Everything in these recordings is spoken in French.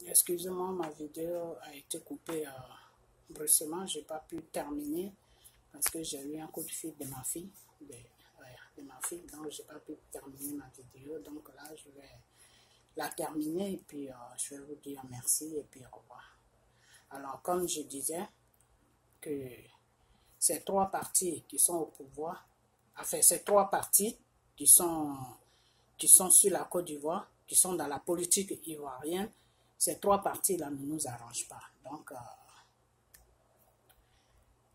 Excusez-moi, ma vidéo a été coupée brusquement. Je n'ai pas pu terminer parce que j'ai eu un coup de fil de ma fille. Donc je n'ai pas pu terminer ma vidéo. Donc là, je vais la terminer et puis je vais vous dire merci et puis au revoir. Alors, comme je disais, que ces trois partis qui sont au pouvoir, enfin ces trois partis qui sont sur la Côte d'Ivoire, qui sont dans la politique ivoirienne, ces trois partis-là ne nous arrangent pas. Donc,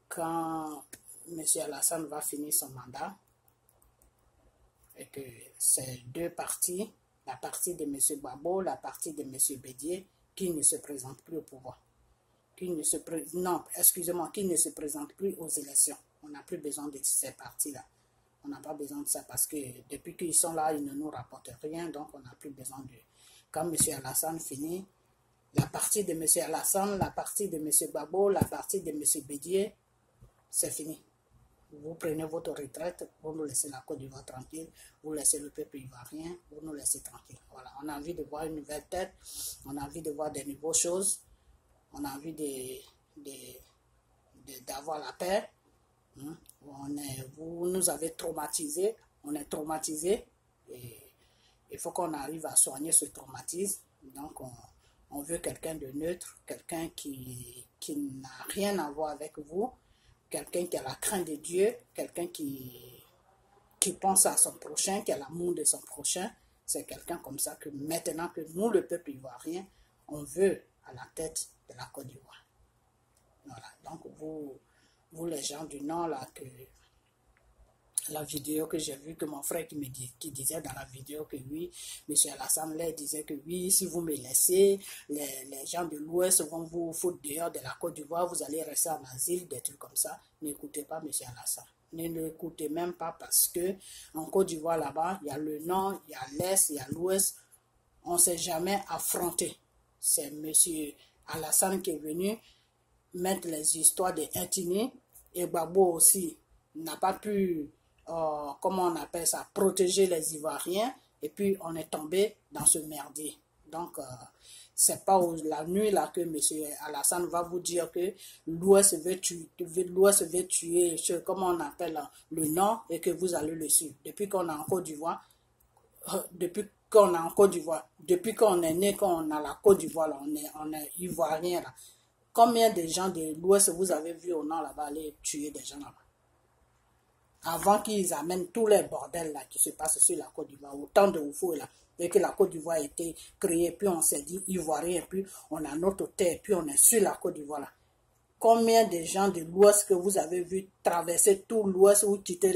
quand M. Alassane va finir son mandat, et que ces deux partis, la partie de M. Gbagbo, la partie de M. Bédié, qui ne se présentent plus au pouvoir, qui ne se présentent plus aux élections. On n'a plus besoin de ces partis-là. On n'a pas besoin de ça parce que depuis qu'ils sont là, ils ne nous rapportent rien, donc on n'a plus besoin de... Quand M. Alassane finit, la partie de M. Alassane, la partie de M. Gbagbo, la partie de M. Bédié, c'est fini. Vous prenez votre retraite, vous nous laissez la Côte d'Ivoire tranquille, vous laissez le peuple ivoirien, vous nous laissez tranquille. Voilà, on a envie de voir une nouvelle tête, on a envie de voir des nouvelles choses, on a envie d'avoir la paix. Vous nous avez traumatisés, on est traumatisés et il faut qu'on arrive à soigner ce traumatisme. Donc on veut quelqu'un de neutre, quelqu'un qui n'a rien à voir avec vous, quelqu'un qui a la crainte de Dieu, quelqu'un qui pense à son prochain, qui a l'amour de son prochain. C'est quelqu'un comme ça que maintenant que nous, le peuple ivoirien, on veut à la tête de la Côte d'Ivoire. Voilà, donc vous les gens du Nord, là, que la vidéo que j'ai vue, que mon frère qui disait dans la vidéo que oui, M. Alassane disait que oui, si vous me laissez, les gens de l'Ouest vont vous foutre dehors de la Côte d'Ivoire, vous allez rester en asile, des trucs comme ça. N'écoutez pas M. Alassane. Ne l'écoutez même pas parce que en Côte d'Ivoire, là-bas, il y a le Nord, il y a l'Est, il y a l'Ouest. On ne s'est jamais affronté. C'est M. Alassane qui est venu mettre les histoires de Intini et Gbagbo aussi n'a pas pu, comment on appelle ça, protéger les Ivoiriens et puis on est tombé dans ce merdier. Donc, c'est pas la nuit là que M. Alassane va vous dire que l'Ouest veut tuer, comment on appelle le Nord et que vous allez le suivre. Depuis qu'on est en Côte d'Ivoire, depuis qu'on est né, qu'on a la Côte d'Ivoire, on est Ivoirien là. Combien de gens de l'Ouest vous avez vu au Nord là-bas aller tuer des gens là-bas? Avant qu'ils amènent tous les bordels là qui se passent sur la Côte d'Ivoire, autant de Oufou là, et que la Côte d'Ivoire a été créée, puis on s'est dit Ivoirien, puis on a notre terre, puis on est sur la Côte d'Ivoire là. Combien de gens de l'Ouest que vous avez vu traverser tout l'Ouest ou quitter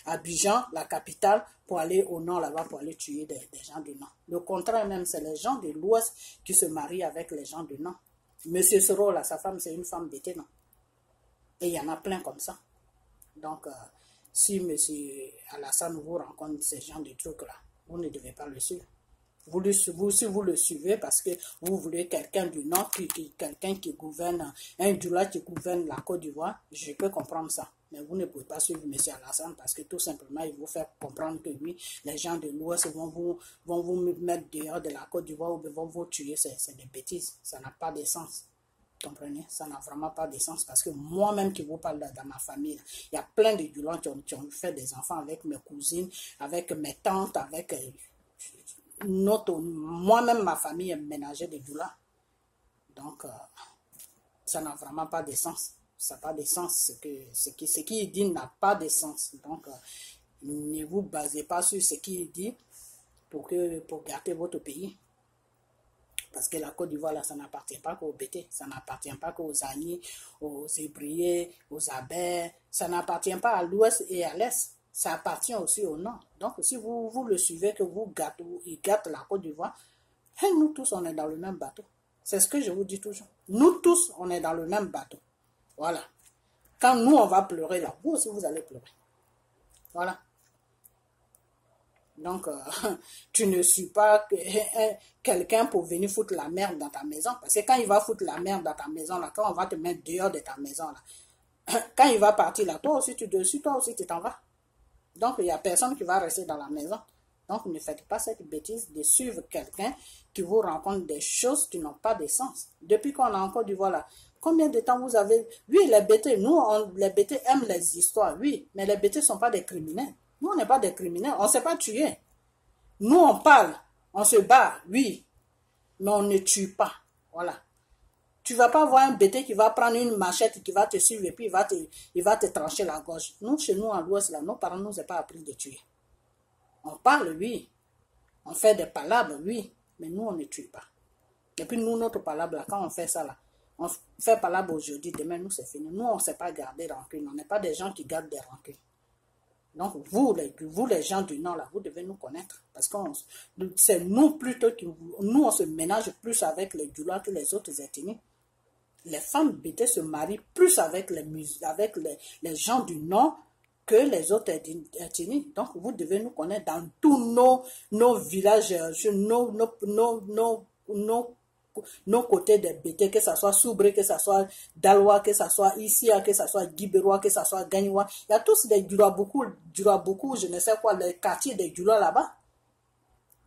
Abidjan, la capitale, pour aller au Nord là-bas, pour aller tuer des gens du Nord. Le contraire même, c'est les gens de l'Ouest qui se marient avec les gens du Nord. Monsieur Soro, là, sa femme, c'est une femme bêtée, non? Et il y en a plein comme ça. Donc, si Monsieur Alassane vous rencontre ces gens de trucs-là, vous ne devez pas le suivre. Si vous le suivez parce que vous voulez quelqu'un du Nord, quelqu'un qui gouverne, un Djoula qui gouverne la Côte d'Ivoire, je peux comprendre ça. Mais vous ne pouvez pas suivre M. Alassane parce que tout simplement, il vous fait comprendre que oui, les gens de l'Ouest vont vous mettre dehors de la Côte d'Ivoire ou vont vous tuer. C'est des bêtises. Ça n'a pas de sens. Comprenez? Ça n'a vraiment pas de sens parce que moi-même qui vous parle dans ma famille, il y a plein de Djoulans qui ont fait des enfants avec mes cousines, avec mes tantes, avec... moi-même, ma famille est ménagée de Djoula. Donc, ça n'a vraiment pas de sens. Ça n'a pas de sens. Ce qu'il dit n'a pas de sens. Donc, ne vous basez pas sur ce qu'il dit pour garder votre pays. Parce que la Côte d'Ivoire, là, ça n'appartient pas qu'aux Bété, ça n'appartient pas qu'aux Ani, aux Hébriers, aux Abers, ça n'appartient pas à l'Ouest et à l'Est. Ça appartient aussi au Nord. Donc, si vous le suivez, que il gâte la Côte d'Ivoire, nous tous, on est dans le même bateau. C'est ce que je vous dis toujours. Nous tous, on est dans le même bateau. Voilà. Quand nous, on va pleurer là, vous aussi, vous allez pleurer. Voilà. Donc, tu ne suis pas quelqu'un pour venir foutre la merde dans ta maison. Parce que quand il va foutre la merde dans ta maison, là, quand on va te mettre dehors de ta maison, là, quand il va partir là, toi aussi, tu t'en vas. Donc, il n'y a personne qui va rester dans la maison. Donc, ne faites pas cette bêtise de suivre quelqu'un qui vous raconte des choses qui n'ont pas de sens. Depuis qu'on a en Côte d'Ivoire là, combien de temps vous avez... Oui, les bêtés, nous, les bêtés aiment les histoires, oui, mais les bêtés ne sont pas des criminels. Nous, on n'est pas des criminels, on ne s'est pas tuer. Nous, on parle, on se bat, oui, mais on ne tue pas. Voilà. Tu ne vas pas voir un bêté qui va prendre une machette, qui va te suivre et puis il va te trancher la gorge. Nous, chez nous, en l'Ouest, là, nos parents ne nous ont pas appris de tuer. On parle, oui. On fait des palabres, oui. Mais nous, on ne tue pas. Et puis, nous, notre palabre, là, quand on fait ça, là, on fait palabre aujourd'hui, demain, nous, c'est fini. Nous, on ne sait pas garder rancune. On n'est pas des gens qui gardent des rancunes. Donc, vous, les gens du Nord, là, vous devez nous connaître. Parce que c'est nous plutôt qui... Nous, on se ménage plus avec les Djula que les autres ethnies. Les femmes bêtées se marient plus avec les gens du Nord que les autres ethnies. Donc, vous devez nous connaître dans tous nos villages, nos côtés des bêtés, que ce soit Soubré, que ce soit Dalois, que ce soit Issia, que ce soit Guibérois, que ce soit Gagnois. Il y a tous des Djurabougou, je ne sais quoi, les quartiers des Djula là-bas.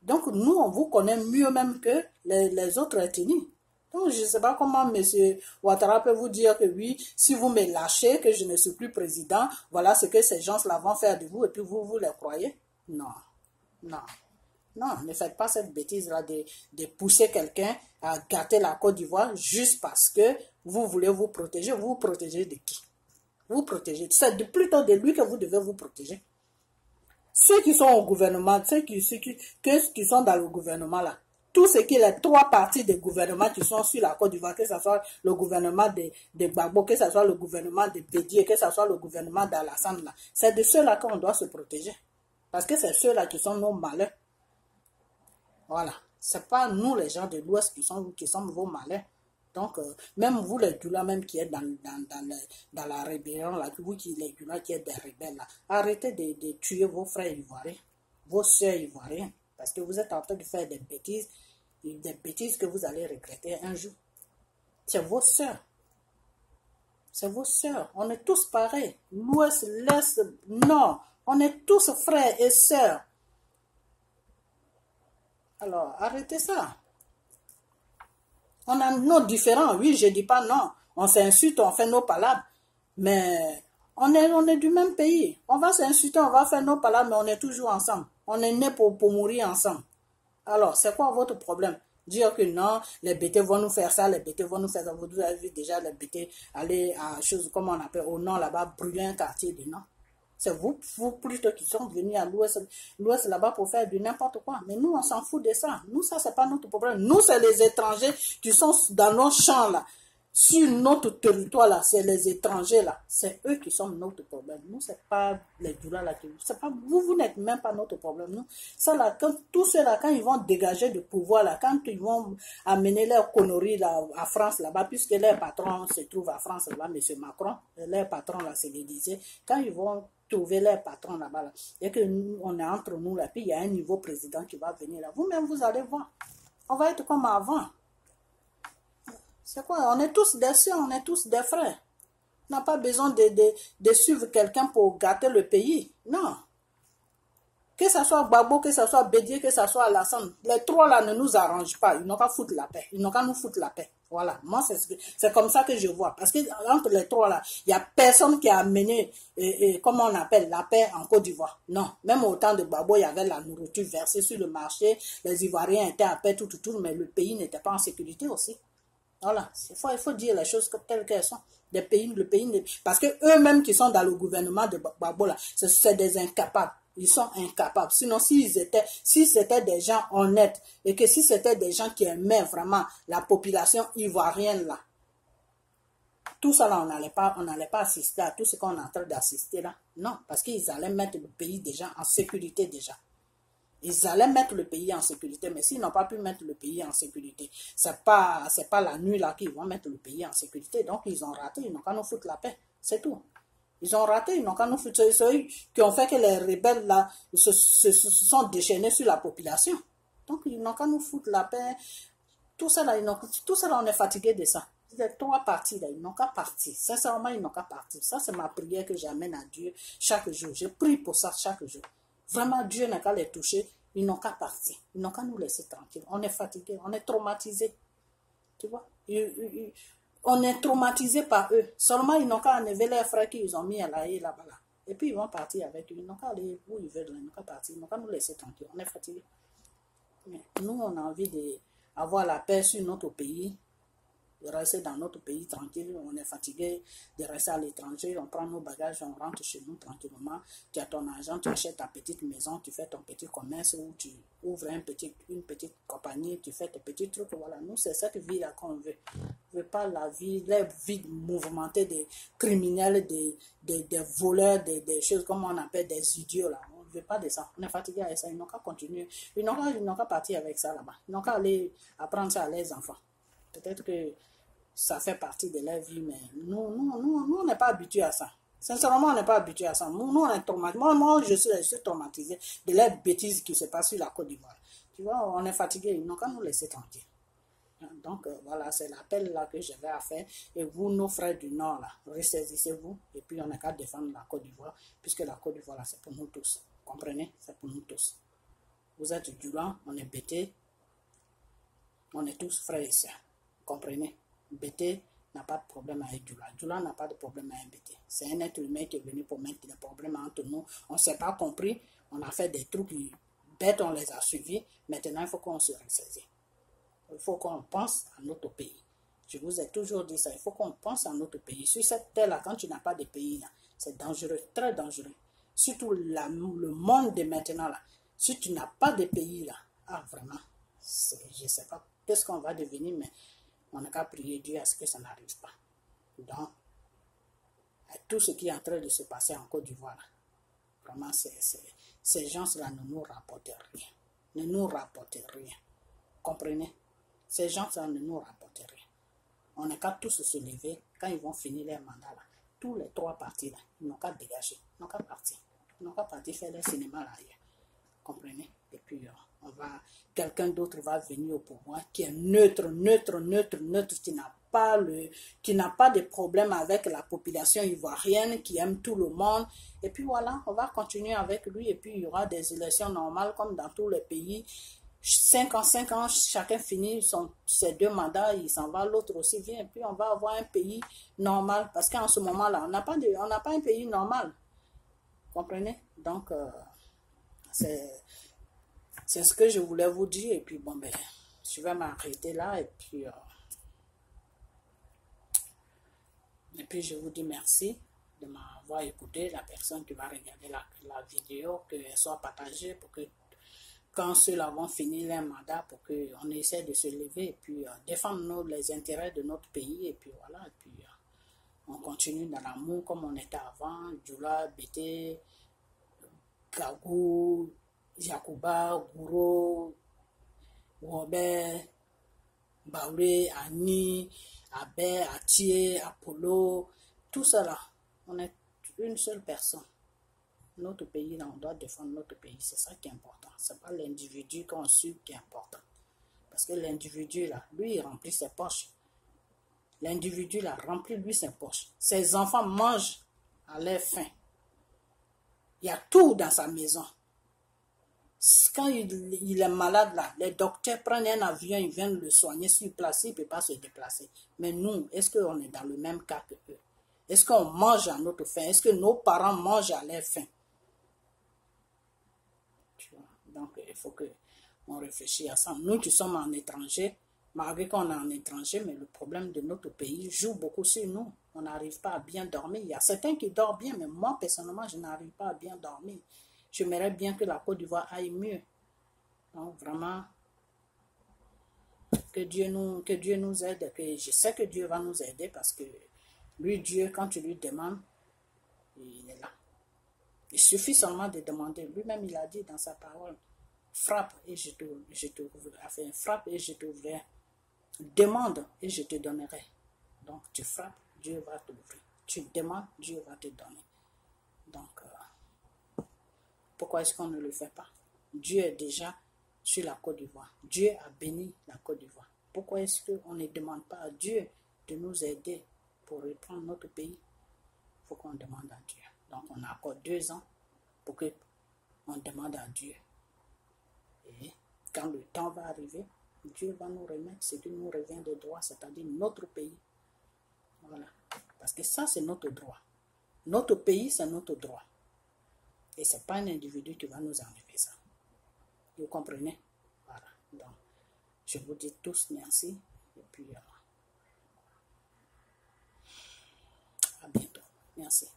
Donc, nous, on vous connaît mieux même que les autres ethnies. Donc, je ne sais pas comment M. Ouattara peut vous dire que oui, si vous me lâchez, que je ne suis plus président, voilà ce que ces gens-là vont faire de vous, et puis vous les croyez? Non, non, non, ne faites pas cette bêtise-là de pousser quelqu'un à gâter la Côte d'Ivoire juste parce que vous voulez vous protéger. Vous vous protégez de qui? Vous protégez. C'est plutôt de lui que vous devez vous protéger. Ceux qui sont au gouvernement, ceux qui sont dans le gouvernement là, tout ce qui est les trois parties des gouvernements qui sont sur la Côte d'Ivoire, que ce soit le gouvernement de Gbagbo, que ce soit le gouvernement de Bédié, que ce soit le gouvernement d'Alassane, c'est de ceux-là qu'on doit se protéger. Parce que c'est ceux-là qui sont nos malheurs. Voilà. Ce n'est pas nous, les gens de l'Ouest, qui sommes vos malheurs. Donc, même vous, les Djula, même qui êtes dans la rébellion, là, vous les Djula qui êtes des rebelles, là, arrêtez de tuer vos frères ivoiriens, vos soeurs ivoiriennes. Parce que vous êtes en train de faire des bêtises que vous allez regretter un jour. C'est vos sœurs. C'est vos sœurs. On est tous pareils. L'Ouest, l'Est, Nord. On est tous frères et sœurs. Alors, arrêtez ça. On a nos différents. Oui, je ne dis pas non. On s'insulte, on fait nos palabres. Mais on est du même pays. On va s'insulter, on va faire nos palabres, mais on est toujours ensemble. On est nés pour mourir ensemble. Alors, c'est quoi votre problème? Dire que non, les bêtés vont nous faire ça, les bêtés vont nous faire ça. Vous avez vu déjà les bêtés aller à chose, comme on appelle, au nord là-bas, brûler un quartier de non. C'est vous plutôt qui sont venus à l'ouest là-bas pour faire du n'importe quoi. Mais nous, on s'en fout de ça. Nous, ça, c'est pas notre problème. Nous, c'est les étrangers qui sont dans nos champs là. Sur notre territoire là, c'est les étrangers là, c'est eux qui sont notre problème. Nous, c'est pas les Djula là, c'est pas vous n'êtes même pas notre problème. Nous, ça là, quand tous ceux là, quand ils vont dégager du pouvoir là, quand ils vont amener leurs conneries là à France là-bas, puisque leur patron se trouve à France là-bas, M. Macron, leur patron là, c'est l'Élysée, quand ils vont trouver leur patron là-bas là, et que nous, on est entre nous là, puis il y a un nouveau président qui va venir là, vous-même vous allez voir, on va être comme avant. C'est quoi? On est tous des sœurs, on est tous des frères. On n'a pas besoin de suivre quelqu'un pour gâter le pays. Non. Que ce soit Gbagbo, que ce soit Bédié, que ce soit Alassane, les trois là ne nous arrangent pas. Ils n'ont qu'à foutre la paix. Ils n'ont qu'à nous foutre la paix. Voilà. Moi, c'est comme ça que je vois. Parce que entre les trois là, il n'y a personne qui a amené, comment on appelle, la paix en Côte d'Ivoire. Non. Même au temps de Gbagbo, il y avait la nourriture versée sur le marché. Les Ivoiriens étaient à paix, tout, mais le pays n'était pas en sécurité aussi. Voilà, il faut dire les choses telles qu'elles sont. Le pays, parce que eux-mêmes qui sont dans le gouvernement de Gbagbo là, c'est des incapables. Ils sont incapables. Sinon, si c'était des gens honnêtes et que si c'était des gens qui aimaient vraiment la population ivoirienne là, tout ça là, on n'allait pas assister à tout ce qu'on est en train d'assister là. Non, parce qu'ils allaient mettre le pays déjà en sécurité déjà. Ils allaient mettre le pays en sécurité, mais s'ils n'ont pas pu mettre le pays en sécurité, c'est pas la nuit là qu'ils vont mettre le pays en sécurité. Donc ils ont raté, ils n'ont qu'à nous foutre la paix, c'est tout. Ils ont raté, ils n'ont qu'à nous foutre. C'est eux qui ont fait que les rebelles là se sont déchaînés sur la population. Donc ils n'ont qu'à nous foutre la paix. Tout ça là, on est fatigué de ça. Les trois parties là, ils n'ont qu'à partir. Sincèrement, ils n'ont qu'à partir. Ça, c'est ma prière que j'amène à Dieu chaque jour. Je prie pour ça chaque jour. Vraiment, Dieu n'a qu'à les toucher. Ils n'ont qu'à partir. Ils n'ont qu'à nous laisser tranquilles. On est fatigué, on est traumatisé. Tu vois? On est traumatisé par eux. Seulement, ils n'ont qu'à enlever leurs frères qu'ils ont mis à la haie là-bas. Là. Et puis, ils vont partir avec eux. Ils n'ont qu'à aller où ils veulent. Ils n'ont qu'à partir. Ils n'ont qu'à nous laisser tranquilles. On est fatigué. Mais nous, on a envie d'avoir la paix sur notre pays, de rester dans notre pays tranquille. On est fatigué de rester à l'étranger. On prend nos bagages, on rentre chez nous tranquillement. Tu as ton argent, tu achètes ta petite maison, tu fais ton petit commerce ou tu ouvres une petite compagnie, tu fais tes petits trucs. Voilà, nous, c'est cette vie-là qu'on veut. On ne veut pas la vie mouvementée des criminels, des voleurs, des choses comme on appelle des idiots là. On ne veut pas de ça. On est fatigué avec ça. Ils n'ont qu'à continuer. Ils n'ont qu'à partir avec ça là-bas. Ils n'ont qu'à aller apprendre ça à leurs enfants. Peut-être que ça fait partie de leur vie, mais nous on n'est pas habitués à ça. Sincèrement, on n'est pas habitués à ça. Nous, on est traumatisés. Moi je suis traumatisé de la bêtise qui se passe sur la Côte d'Ivoire. Tu vois, on est fatigué. Ils n'ont qu'à nous laisser tranquilles. Donc, voilà, c'est l'appel là que j'avais à faire. Et vous, nos frères du Nord, là, ressaisissez-vous. Et puis, on n'a qu'à défendre la Côte d'Ivoire, puisque la Côte d'Ivoire, là, c'est pour nous tous. Comprenez? C'est pour nous tous. Vous êtes du Lan, on est Bété. On est tous frères et sœurs. Comprenez? Bété n'a pas de problème avec Djoula. Djoula n'a pas de problème avec Bété. C'est un être humain qui est venu pour mettre des problèmes entre nous. On ne s'est pas compris. On a fait des trucs bêtes, on les a suivis. Maintenant, il faut qu'on se ressaisit. Il faut qu'on pense à notre pays. Je vous ai toujours dit ça. Il faut qu'on pense à notre pays. Sur cette terre-là, quand tu n'as pas de pays, c'est dangereux, très dangereux. Surtout le monde de maintenant, là. Si tu n'as pas de pays, là, ah, vraiment, je ne sais pas qu'est-ce qu'on va devenir, mais on n'a qu'à prier Dieu à ce que ça n'arrive pas. Donc, tout ce qui est en train de se passer en Côte d'Ivoire, vraiment, ces gens-là ne nous rapportent rien. Ne nous rapportent rien. Comprenez? Ces gens-là ne nous rapportent rien. On n'a qu'à tous se lever quand ils vont finir leur mandat là. Tous les trois partis là, ils n'ont qu'à dégager, ils n'ont qu'à partir. Ils n'ont qu'à partir faire leur cinéma là ailleurs. Comprenez? Et puis, quelqu'un d'autre va venir au pouvoir qui est neutre, qui n'a pas de problème avec la population ivoirienne, qui aime tout le monde. Et puis voilà, on va continuer avec lui et puis il y aura des élections normales comme dans tous les pays. 5 ans, chacun finit ses 2 mandats, il s'en va, l'autre aussi vient, et puis on va avoir un pays normal, parce qu'en ce moment-là, on n'a pas un pays normal. Comprenez? Donc, c'est ce que je voulais vous dire, et puis bon, ben, je vais m'arrêter là, et puis je vous dis merci de m'avoir écouté, la personne qui va regarder la vidéo, qu'elle soit partagée pour que quand ceux-là vont finir leur mandat, pour qu'on essaie de se lever et puis défendre les intérêts de notre pays. Et puis voilà, et puis on continue dans l'amour comme on était avant. Djoula, Bété, Gagou, Jacouba, Gouro, Robert, Baoulé, Annie, Abel, Atier, Apollo, tout cela. On est une seule personne. Notre pays, là, on doit défendre notre pays. C'est ça qui est important. Ce n'est pas l'individu qu'on suit qui est important. Parce que l'individu, là, lui, il remplit ses poches. L'individu, là, remplit, lui, ses poches. Ses enfants mangent à leur faim. Il y a tout dans sa maison. Quand il est malade, là, les docteurs prennent un avion, ils viennent le soigner sur place, il ne peut pas se déplacer. Mais nous, est-ce qu'on est dans le même cas que eux? Est-ce qu'on mange à notre faim? Est-ce que nos parents mangent à leur faim? Donc, il faut qu'on réfléchisse à ça. Nous qui sommes en étranger, malgré qu'on est en étranger, mais le problème de notre pays joue beaucoup sur nous. On n'arrive pas à bien dormir. Il y a certains qui dorment bien, mais moi, personnellement, je n'arrive pas à bien dormir. J'aimerais bien que la Côte d'Ivoire aille mieux. Donc, vraiment, que Dieu nous aide. Je sais que Dieu va nous aider parce que lui, Dieu, quand tu lui demandes, il est là. Il suffit seulement de demander. Lui-même, il a dit dans sa parole, frappe et je t'ouvrirai. Enfin, frappe et je t'ouvrirai. Demande et je te donnerai. Donc, tu frappes, Dieu va t'ouvrir. Tu demandes, Dieu va te donner. Donc, pourquoi est-ce qu'on ne le fait pas? Dieu est déjà sur la Côte d'Ivoire. Dieu a béni la Côte d'Ivoire. Pourquoi est-ce qu'on ne demande pas à Dieu de nous aider pour reprendre notre pays? Il faut qu'on demande à Dieu. Donc, on a encore 2 ans pour que on demande à Dieu. Et quand le temps va arriver, Dieu va nous remettre ce qui nous revient de droit, c'est-à-dire notre pays. Voilà. Parce que ça, c'est notre droit. Notre pays, c'est notre droit. Et ce n'est pas un individu qui va nous enlever ça. Vous comprenez? Voilà. Donc, je vous dis tous merci. Et puis, à bientôt. Merci.